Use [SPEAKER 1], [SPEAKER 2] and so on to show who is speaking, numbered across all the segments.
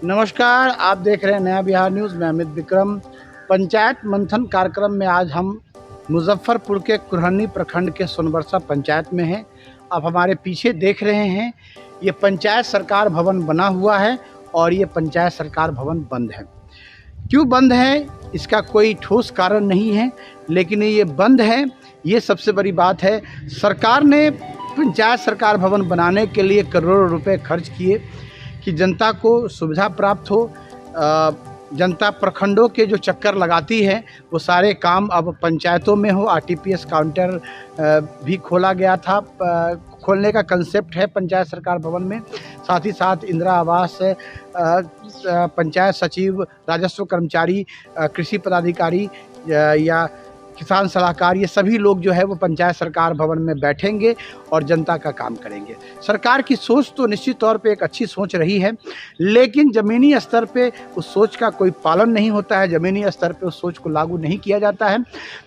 [SPEAKER 1] नमस्कार, आप देख रहे हैं नया बिहार न्यूज़। मैं अमित विक्रम। पंचायत मंथन कार्यक्रम में आज हम मुजफ्फरपुर के कुरहनी प्रखंड के सोनबरसा पंचायत में हैं। आप हमारे पीछे देख रहे हैं, ये पंचायत सरकार भवन बना हुआ है और ये पंचायत सरकार भवन बंद है। क्यों बंद है, इसका कोई ठोस कारण नहीं है, लेकिन ये बंद है, ये सबसे बड़ी बात है। सरकार ने पंचायत सरकार भवन बनाने के लिए करोड़ों रुपए खर्च किए कि जनता को सुविधा प्राप्त हो। जनता प्रखंडों के जो चक्कर लगाती है वो सारे काम अब पंचायतों में हो। आरटीपीएस काउंटर भी खोला गया था, खोलने का कंसेप्ट है पंचायत सरकार भवन में। साथ ही साथ इंदिरा आवास, पंचायत सचिव, राजस्व कर्मचारी, कृषि पदाधिकारी या किसान सलाहकार, ये सभी लोग जो है वो पंचायत सरकार भवन में बैठेंगे और जनता का काम करेंगे। सरकार की सोच तो निश्चित तौर पे एक अच्छी सोच रही है, लेकिन ज़मीनी स्तर पे उस सोच का कोई पालन नहीं होता है, ज़मीनी स्तर पे उस सोच को लागू नहीं किया जाता है।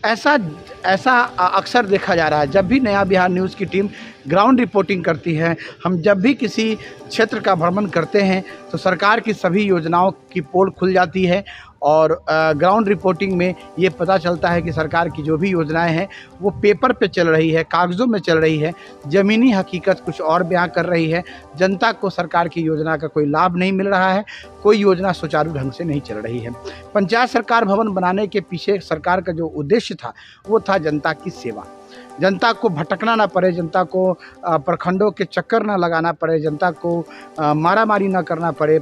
[SPEAKER 1] ऐसा अक्सर देखा जा रहा है। जब भी नया बिहार न्यूज़ की टीम ग्राउंड रिपोर्टिंग करती है, हम जब भी किसी क्षेत्र का भ्रमण करते हैं तो सरकार की सभी योजनाओं की पोल खुल जाती है और ग्राउंड रिपोर्टिंग में ये पता चलता है कि सरकार की जो भी योजनाएं हैं वो पेपर पे चल रही है, कागज़ों में चल रही है, ज़मीनी हकीकत कुछ और बयां कर रही है। जनता को सरकार की योजना का कोई लाभ नहीं मिल रहा है, कोई योजना सुचारू ढंग से नहीं चल रही है। पंचायत सरकार भवन बनाने के पीछे सरकार का जो उद्देश्य था वो था जनता की सेवा। जनता को भटकना ना पड़े, जनता को प्रखंडों के चक्कर ना लगाना पड़े, जनता को मारामारी ना करना पड़े,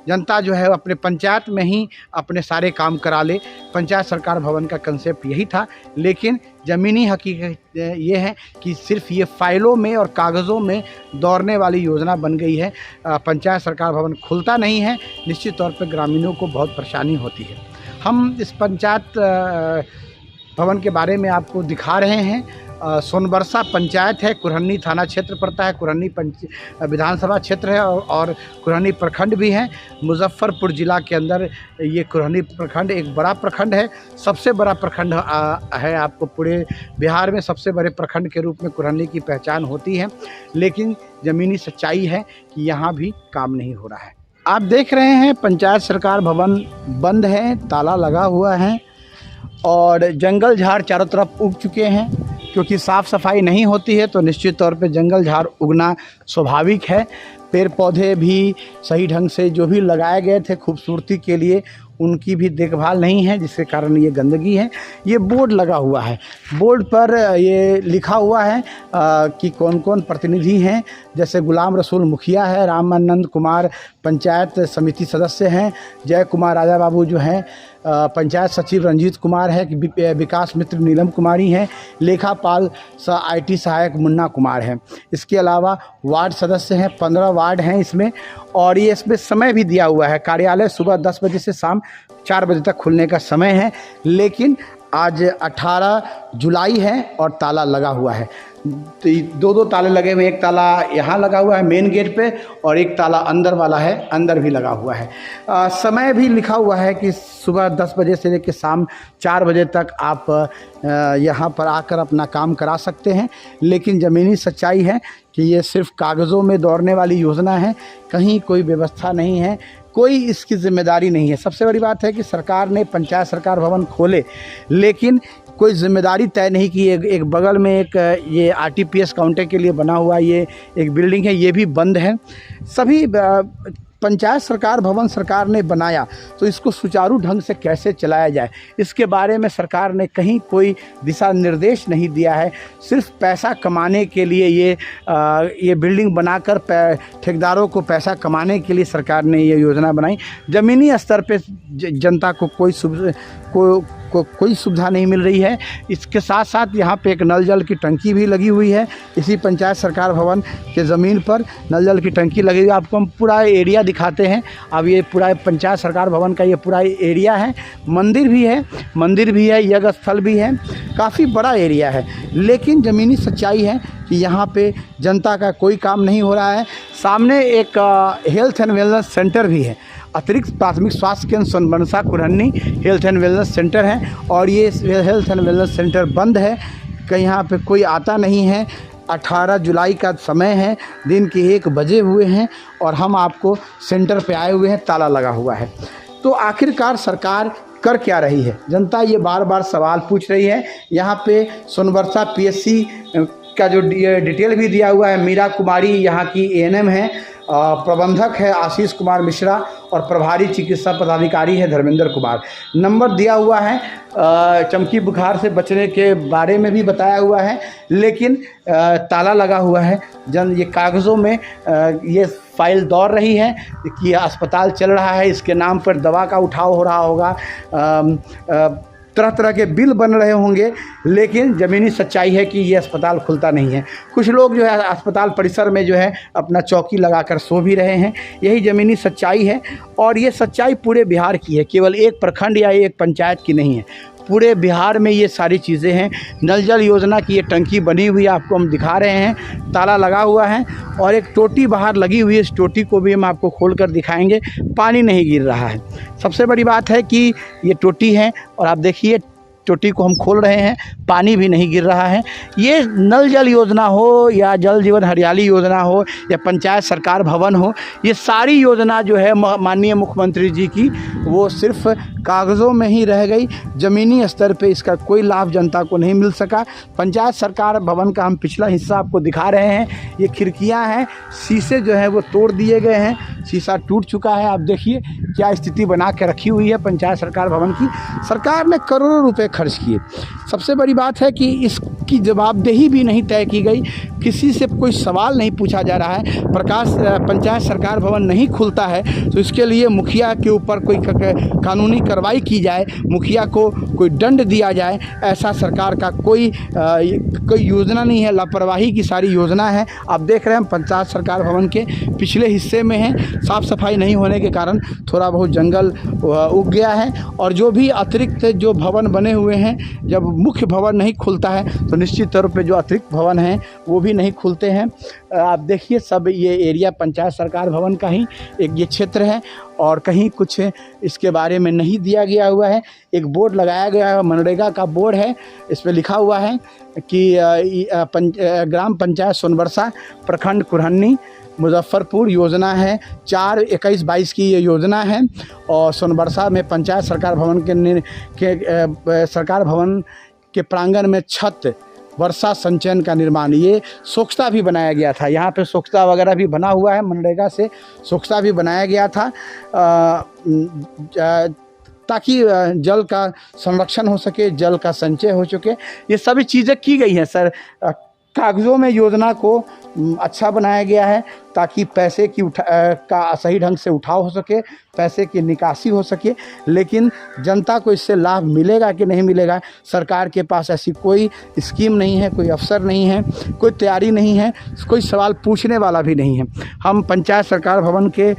[SPEAKER 1] जनता जो है अपने पंचायत में ही अपने सारे काम करा ले। पंचायत सरकार भवन का कंसेप्ट यही था, लेकिन ज़मीनी हकीकत ये है कि सिर्फ ये फाइलों में और कागज़ों में दौड़ने वाली योजना बन गई है। पंचायत सरकार भवन खुलता नहीं है, निश्चित तौर पर ग्रामीणों को बहुत परेशानी होती है। हम इस पंचायत भवन के बारे में आपको दिखा रहे हैं। सोनबरसा पंचायत है, कुरहनी थाना क्षेत्र पड़ता है, कुरहनी विधानसभा क्षेत्र है और कुरहनी प्रखंड भी है। मुजफ्फरपुर ज़िला के अंदर ये कुरहनी प्रखंड एक बड़ा प्रखंड है, सबसे बड़ा प्रखंड है। आपको पूरे बिहार में सबसे बड़े प्रखंड के रूप में कुरहनी की पहचान होती है, लेकिन ज़मीनी सच्चाई है कि यहाँ भी काम नहीं हो रहा है। आप देख रहे हैं पंचायत सरकार भवन बंद है, ताला लगा हुआ है और जंगल झाड़ चारों तरफ उग चुके हैं। क्योंकि साफ़ सफाई नहीं होती है तो निश्चित तौर पे जंगल झाड़ उगना स्वाभाविक है। पेड़ पौधे भी सही ढंग से जो भी लगाए गए थे खूबसूरती के लिए, उनकी भी देखभाल नहीं है, जिसके कारण ये गंदगी है। ये बोर्ड लगा हुआ है, बोर्ड पर ये लिखा हुआ है कि कौन कौन प्रतिनिधि हैं। जैसे गुलाम रसूल मुखिया है, रामानंद कुमार पंचायत समिति सदस्य हैं, जय कुमार राजा बाबू जो हैं, पंचायत सचिव रंजीत कुमार है, विकास मित्र नीलम कुमारी हैं, लेखापाल IT सहायक मुन्ना कुमार हैं। इसके अलावा वार्ड सदस्य हैं, 15 वार्ड हैं इसमें, और ये इसमें समय भी दिया हुआ है। कार्यालय सुबह 10 बजे से शाम 4 बजे तक खुलने का समय है, लेकिन आज 18 जुलाई है और ताला लगा हुआ है। तो दो ताले लगे हुए, एक ताला यहाँ लगा हुआ है मेन गेट पे और एक ताला अंदर वाला है, अंदर भी लगा हुआ है। समय भी लिखा हुआ है कि सुबह 10 बजे से लेकर शाम 4 बजे तक आप यहाँ पर आकर अपना काम करा सकते हैं, लेकिन ज़मीनी सच्चाई है कि ये सिर्फ कागज़ों में दौड़ने वाली योजना है, कहीं कोई व्यवस्था नहीं है, कोई इसकी जिम्मेदारी नहीं है। सबसे बड़ी बात है कि सरकार ने पंचायत सरकार भवन खोले, लेकिन कोई जिम्मेदारी तय नहीं की। एक बगल में एक ये आरटीपीएस काउंटर के लिए बना हुआ ये एक बिल्डिंग है, ये भी बंद है। सभी पंचायत सरकार भवन सरकार ने बनाया तो इसको सुचारू ढंग से कैसे चलाया जाए, इसके बारे में सरकार ने कहीं कोई दिशा निर्देश नहीं दिया है। सिर्फ पैसा कमाने के लिए ये बिल्डिंग बनाकर ठेकेदारों को पैसा कमाने के लिए सरकार ने ये योजना बनाई। ज़मीनी स्तर पे जनता को कोई सुविधा नहीं मिल रही है। इसके साथ साथ यहाँ पे एक नल जल की टंकी भी लगी हुई है। इसी पंचायत सरकार भवन के ज़मीन पर नल जल की टंकी लगी हुई है। आपको हम पूरा एरिया दिखाते हैं। अब ये पूरा पंचायत सरकार भवन का ये पूरा एरिया है। मंदिर भी है, यज्ञ स्थल भी है, काफ़ी बड़ा एरिया है, लेकिन ज़मीनी सच्चाई है कि यहाँ पे जनता का कोई काम नहीं हो रहा है। सामने एक हेल्थ एंड वेलनेस सेंटर भी है, अतिरिक्त प्राथमिक स्वास्थ्य केंद्र Sonbarsa Kurhani health and wellness centre है, और ये हेल्थ एंड वेलनेस सेंटर बंद है। कहीं यहाँ पे कोई आता नहीं है। 18 जुलाई का समय है, दिन के 1 बजे हुए हैं और हम आपको सेंटर पे आए हुए हैं, ताला लगा हुआ है। तो आखिरकार सरकार कर क्या रही है, जनता ये बार बार सवाल पूछ रही है। यहाँ पे सोनबरसा पीएचसी का जो डिटेल भी दिया हुआ है, मीरा कुमारी यहाँ की एएनएम है, प्रबंधक है आशीष कुमार मिश्रा और प्रभारी चिकित्सा पदाधिकारी है धर्मेंद्र कुमार। नंबर दिया हुआ है, चमकी बुखार से बचने के बारे में भी बताया हुआ है, लेकिन ताला लगा हुआ है। ये कागज़ों में ये फाइल दौड़ रही है कि अस्पताल चल रहा है, इसके नाम पर दवा का उठाव हो रहा होगा, तरह तरह के बिल बन रहे होंगे, लेकिन ज़मीनी सच्चाई है कि ये अस्पताल खुलता नहीं है। कुछ लोग जो है अस्पताल परिसर में जो है अपना चौकी लगाकर सो भी रहे हैं। यही ज़मीनी सच्चाई है और ये सच्चाई पूरे बिहार की है, केवल एक प्रखंड या एक पंचायत की नहीं है। पूरे बिहार में ये सारी चीज़ें हैं। नल जल योजना की ये टंकी बनी हुई है, आपको हम दिखा रहे हैं, ताला लगा हुआ है और एक टोटी बाहर लगी हुई है। इस टोटी को भी हम आपको खोल कर दिखाएंगे, पानी नहीं गिर रहा है। सबसे बड़ी बात है कि ये टोटी है और आप देखिए टोटी को हम खोल रहे हैं, पानी भी नहीं गिर रहा है। ये नल जल योजना हो या जल जीवन हरियाली योजना हो या पंचायत सरकार भवन हो, ये सारी योजना जो है माननीय मुख्यमंत्री जी की, वो सिर्फ कागज़ों में ही रह गई। ज़मीनी स्तर पे इसका कोई लाभ जनता को नहीं मिल सका। पंचायत सरकार भवन का हम पिछला हिस्सा आपको दिखा रहे हैं। ये खिड़कियां हैं, शीशे जो है वो तोड़ दिए गए हैं, शीशा टूट चुका है। आप देखिए क्या स्थिति बना के रखी हुई है पंचायत सरकार भवन की। सरकार ने करोड़ों रुपए खर्च किए। सबसे बड़ी बात है कि इसकी जवाबदेही भी नहीं तय की गई, किसी से कोई सवाल नहीं पूछा जा रहा है। पंचायत सरकार भवन नहीं खुलता है तो इसके लिए मुखिया के ऊपर कोई कानूनी कार्रवाई की जाए, मुखिया को कोई दंड दिया जाए, ऐसा सरकार का कोई योजना नहीं है। लापरवाही की सारी योजना है। आप देख रहे हैं पंचायत सरकार भवन के पिछले हिस्से में है, साफ़ सफाई नहीं होने के कारण थोड़ा बहुत जंगल उग गया है और जो भी अतिरिक्त जो भवन बने हुए हैं, जब मुख्य भवन नहीं खुलता है तो निश्चित तौर पे जो अतिरिक्त भवन हैं वो भी नहीं खुलते हैं। आप देखिए सब ये एरिया पंचायत सरकार भवन का ही एक ये क्षेत्र है और कहीं कुछ इसके बारे में नहीं दिया गया हुआ है। एक बोर्ड लगाया गया है, मनरेगा का बोर्ड है, इस पर लिखा हुआ है कि ग्राम पंचायत सोनबरसा प्रखंड कुरहनी मुजफ्फरपुर योजना है। 4-21-22 की ये योजना है और सोनबरसा में पंचायत सरकार भवन सरकार भवन के प्रांगण में छत वर्षा संचयन का निर्माण, ये सोख्ता भी बनाया गया था। यहाँ पे सोख्ता वगैरह भी बना हुआ है, मनरेगा से सोख्ता भी बनाया गया था ताकि जल का संरक्षण हो सके, जल का संचय हो सके। ये सभी चीज़ें की गई हैं सर। कागज़ों में योजना को अच्छा बनाया गया है ताकि पैसे की का सही ढंग से उठाव हो सके, पैसे की निकासी हो सके, लेकिन जनता को इससे लाभ मिलेगा कि नहीं मिलेगा, सरकार के पास ऐसी कोई स्कीम नहीं है, कोई अफसर नहीं है, कोई तैयारी नहीं है, कोई सवाल पूछने वाला भी नहीं है। हम पंचायत सरकार भवन के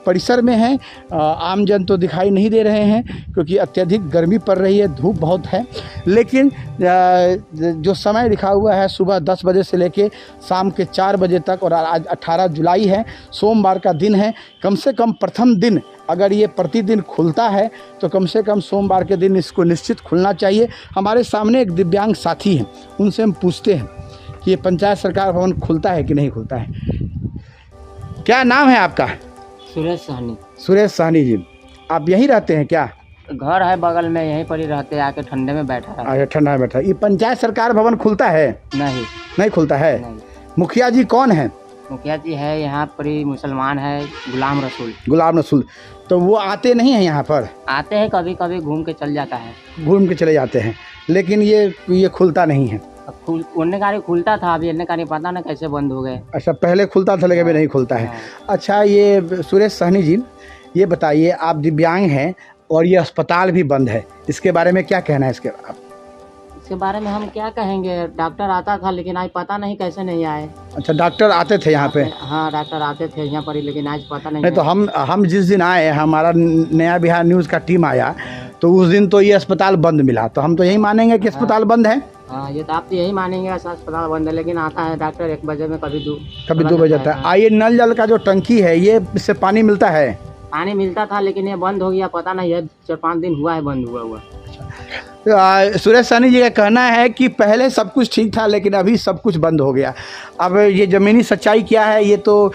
[SPEAKER 1] परिसर में हैं, आम जन तो दिखाई नहीं दे रहे हैं क्योंकि अत्यधिक गर्मी पड़ रही है, धूप बहुत है। लेकिन जो समय लिखा हुआ है सुबह 10 बजे से लेके शाम के 4 बजे तक और आज 18 जुलाई है, सोमवार का दिन है। कम से कम प्रथम दिन अगर ये प्रतिदिन खुलता है तो कम से कम सोमवार के दिन इसको निश्चित खुलना चाहिए। हमारे सामने एक दिव्यांग साथी हैं, उनसे हम पूछते हैं कि ये पंचायत सरकार भवन खुलता है कि नहीं खुलता है। क्या नाम है आपका?
[SPEAKER 2] सुरेश सहनी।
[SPEAKER 1] सुरेश सहनी जी, आप यहीं रहते हैं क्या?
[SPEAKER 2] घर है बगल में, यहीं पर ही रहते हैं, आके ठंडे में बैठा है।
[SPEAKER 1] अच्छा, ठंडा में बैठा। ये पंचायत सरकार भवन खुलता है? नहीं खुलता है। नहीं। मुखिया जी कौन है?
[SPEAKER 2] मुखिया जी है यहाँ पर ही, मुसलमान है, गुलाम रसूल।
[SPEAKER 1] गुलाम रसूल, तो वो आते नहीं हैं यहाँ पर?
[SPEAKER 2] आते हैं, कभी कभी घूम के चल जाता है।
[SPEAKER 1] घूम के चले जाते हैं, लेकिन ये खुलता नहीं है।
[SPEAKER 2] उन्ने गाड़ी खुलता था, अभी इन्ने गाड़ी पता ना कैसे बंद हो गए।
[SPEAKER 1] अच्छा, पहले खुलता था लेकिन अभी नहीं खुलता है। अच्छा, ये सुरेश सहनी जी, ये बताइए, आप दिव्यांग हैं और ये अस्पताल भी बंद है, इसके बारे में क्या कहना है? इसके
[SPEAKER 2] बारे में हम क्या कहेंगे, डॉक्टर आता था लेकिन आज पता नहीं कैसे नहीं आए।
[SPEAKER 1] अच्छा, डॉक्टर आते थे यहाँ पे?
[SPEAKER 2] हाँ, डॉक्टर आते थे यहाँ पर ही, लेकिन आज पता नहीं।
[SPEAKER 1] तो हम जिस दिन आए, हमारा नया बिहार न्यूज़ का टीम आया तो उस दिन तो ये अस्पताल बंद मिला, तो हम तो यही मानेंगे कि अस्पताल बंद है।
[SPEAKER 2] हाँ, ये तो आप तो यही मानेंगे अस्पताल बंद है, लेकिन आता है डॉक्टर 1 बजे में, कभी
[SPEAKER 1] 2 बजे आता है। आइए, नल जल का जो टंकी है, ये इससे पानी मिलता है?
[SPEAKER 2] पानी मिलता था लेकिन ये बंद हो गया, पता नहीं है, 4-5 दिन हुआ है बंद हुआ।
[SPEAKER 1] सुरेश सहनी जी का कहना है कि पहले सब कुछ ठीक था लेकिन अभी सब कुछ बंद हो गया। अब ये ज़मीनी सच्चाई क्या है ये तो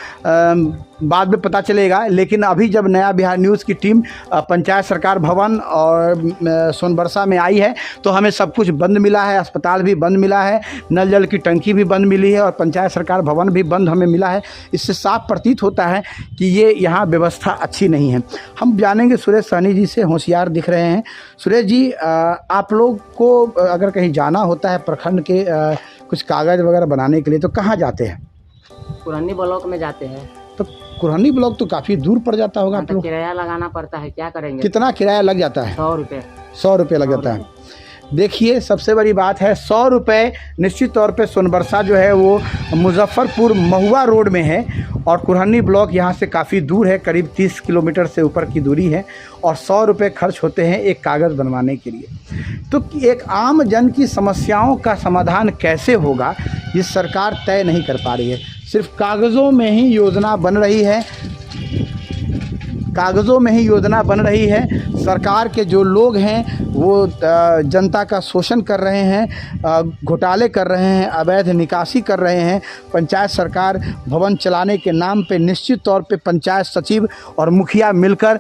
[SPEAKER 1] बाद में पता चलेगा, लेकिन अभी जब नया बिहार न्यूज़ की टीम पंचायत सरकार भवन और सोनबरसा में आई है तो हमें सब कुछ बंद मिला है। अस्पताल भी बंद मिला है, नल जल की टंकी भी बंद मिली है और पंचायत सरकार भवन भी बंद हमें मिला है। इससे साफ प्रतीत होता है कि ये यहाँ व्यवस्था अच्छी नहीं है। हम जानेंगे सुरेश सहनी जी से, होशियार दिख रहे हैं। सुरेश जी, आप लोग को अगर कहीं जाना होता है प्रखंड के कुछ कागज़ वगैरह बनाने के लिए तो कहाँ जाते हैं?
[SPEAKER 2] कुरहनी ब्लॉक में जाते हैं।
[SPEAKER 1] तो कुरहनी ब्लॉक तो काफ़ी दूर पड़ जाता होगा आप
[SPEAKER 2] तो
[SPEAKER 1] लोग।
[SPEAKER 2] किराया लगाना पड़ता है, क्या करेंगे।
[SPEAKER 1] कितना किराया लग जाता है?
[SPEAKER 2] 100 रुपये।
[SPEAKER 1] 100 रुपये लग जाता है। देखिए, सबसे बड़ी बात है 100 रुपये। निश्चित तौर पे सोनबरसा जो है वो मुजफ्फरपुर महुआ रोड में है और कुरहनी ब्लॉक यहाँ से काफ़ी दूर है, करीब 30 किलोमीटर से ऊपर की दूरी है और 100 रुपये खर्च होते हैं एक कागज़ बनवाने के लिए। तो एक आम जन की समस्याओं का समाधान कैसे होगा ये सरकार तय नहीं कर पा रही है। सिर्फ कागज़ों में ही योजना बन रही है, कागज़ों में ही योजना बन रही है। सरकार के जो लोग हैं वो जनता का शोषण कर रहे हैं, घोटाले कर रहे हैं, अवैध निकासी कर रहे हैं। पंचायत सरकार भवन चलाने के नाम पे निश्चित तौर पे पंचायत सचिव और मुखिया मिलकर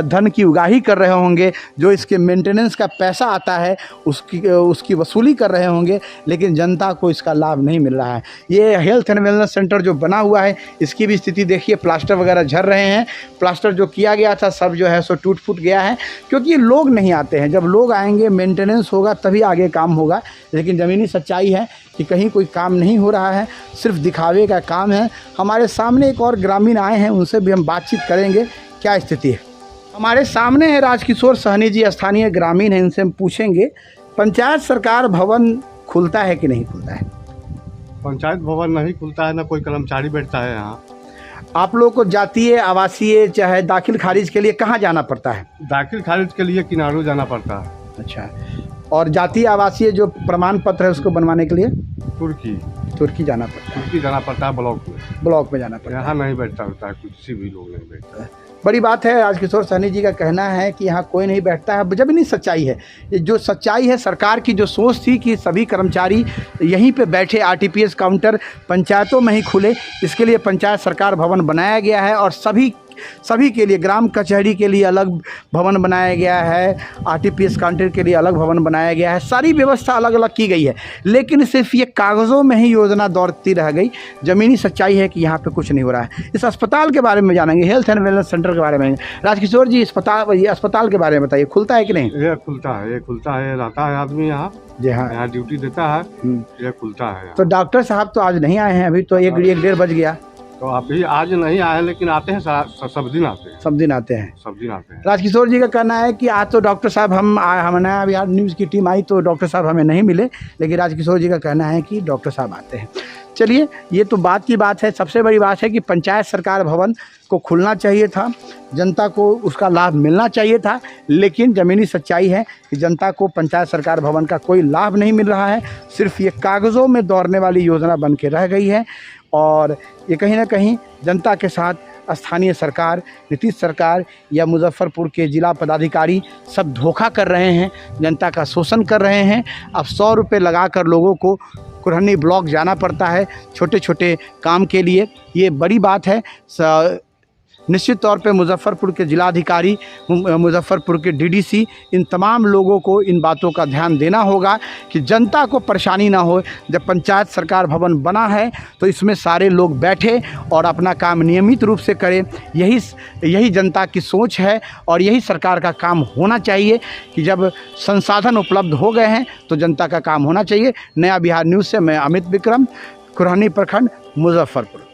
[SPEAKER 1] धन की उगाही कर रहे होंगे। जो इसके मेंटेनेंस का पैसा आता है उसकी वसूली कर रहे होंगे, लेकिन जनता को इसका लाभ नहीं मिल रहा है। ये हेल्थ एंड वेलनेस सेंटर जो बना हुआ है इसकी भी स्थिति देखिए, प्लास्टर वगैरह झड़ रहे हैं। प्लास्टर जो किया गया था सब जो है सो टूट फूट गया है, क्योंकि लोग नहीं आते हैं। जब लोग आएंगे, मेंटेनेंस होगा, तभी आगे काम होगा। लेकिन ज़मीनी सच्चाई है कि कहीं कोई काम नहीं हो रहा है, सिर्फ दिखावे का काम है। हमारे सामने एक और ग्रामीण आए हैं, उनसे भी हम बातचीत करेंगे क्या स्थिति है। हमारे सामने है राजकिशोर सहनी जी, स्थानीय ग्रामीण हैं। इनसे हम पूछेंगे पंचायत सरकार भवन खुलता है कि नहीं खुलता है?
[SPEAKER 3] पंचायत भवन नहीं खुलता है, ना कोई कर्मचारी बैठता है यहाँ।
[SPEAKER 1] आप लोग को जातीय, आवासीय, चाहे दाखिल खारिज के लिए कहाँ जाना पड़ता है?
[SPEAKER 3] दाखिल खारिज के लिए किनारू जाना पड़ता है।
[SPEAKER 1] अच्छा, और जातीय आवासीय जो प्रमाण पत्र है उसको बनवाने के लिए तुर्की जाना पड़ता है।
[SPEAKER 3] तुर्की जाना पड़ता है, ब्लॉक में
[SPEAKER 1] जाना पड़ता है।
[SPEAKER 3] यहाँ नहीं बैठता होता है, किसी भी लोग नहीं बैठता है।
[SPEAKER 1] बड़ी बात है। राजकिशोर सहनी जी का कहना है कि यहाँ कोई नहीं बैठता है। जब नहीं सच्चाई है, ये जो सच्चाई है, सरकार की जो सोच थी कि सभी कर्मचारी यहीं पे बैठे, आरटीपीएस काउंटर पंचायतों में ही खुले, इसके लिए पंचायत सरकार भवन बनाया गया है और सभी के लिए, ग्राम कचहरी के लिए अलग भवन बनाया गया है, आरटीपीएस काउंटर के लिए अलग भवन बनाया गया है। सारी व्यवस्था अलग अलग की गई है, लेकिन सिर्फ ये कागज़ों में ही योजना दौड़ती रह गई। ज़मीनी सच्चाई है कि यहाँ पे कुछ नहीं हो रहा है। इस अस्पताल के बारे में जानेंगे, हेल्थ एंड वेलनेस सेंटर के बारे में। राजकिशोर जी, अस्पताल के बारे में बताइए, खुलता है कि नहीं?
[SPEAKER 3] ये खुलता है, रहता है आदमी यहाँ।
[SPEAKER 1] जी हाँ,
[SPEAKER 3] यहाँ ड्यूटी देता है, ये खुलता है।
[SPEAKER 1] तो डॉक्टर साहब तो आज नहीं आए हैं, अभी तो 1-1:30 बज गया।
[SPEAKER 3] तो अभी आज नहीं आए, लेकिन आते हैं, सब दिन आते हैं।
[SPEAKER 1] सब दिन आते हैं।
[SPEAKER 3] राजकिशोर
[SPEAKER 1] जी का कहना है कि आज तो डॉक्टर साहब हम नया बिहार न्यूज़ की टीम आई तो डॉक्टर साहब हमें नहीं मिले, लेकिन राजकिशोर जी का कहना है कि डॉक्टर साहब आते हैं। चलिए, ये तो बात की बात है। सबसे बड़ी बात है कि पंचायत सरकार भवन को खुलना चाहिए था, जनता को उसका लाभ मिलना चाहिए था, लेकिन ज़मीनी सच्चाई है कि जनता को पंचायत सरकार भवन का कोई लाभ नहीं मिल रहा है। सिर्फ ये कागज़ों में दौड़ने वाली योजना बन के रह गई है और ये कहीं ना कहीं जनता के साथ स्थानीय सरकार, नीतीश सरकार या मुजफ्फरपुर के जिला पदाधिकारी सब धोखा कर रहे हैं, जनता का शोषण कर रहे हैं। अब 100 रुपये लगाकर लोगों को कुरहनी ब्लॉक जाना पड़ता है छोटे छोटे काम के लिए। ये बड़ी बात है। निश्चित तौर पे मुजफ्फरपुर के जिलाधिकारी, मुजफ्फरपुर के डीडीसी, इन तमाम लोगों को इन बातों का ध्यान देना होगा कि जनता को परेशानी ना हो। जब पंचायत सरकार भवन बना है तो इसमें सारे लोग बैठे और अपना काम नियमित रूप से करें। यही जनता की सोच है और यही सरकार का काम होना चाहिए कि जब संसाधन उपलब्ध हो गए हैं तो जनता का काम होना चाहिए। नया बिहार न्यूज़ से मैं अमित विक्रम, कुरहनी प्रखंड, मुजफ्फरपुर।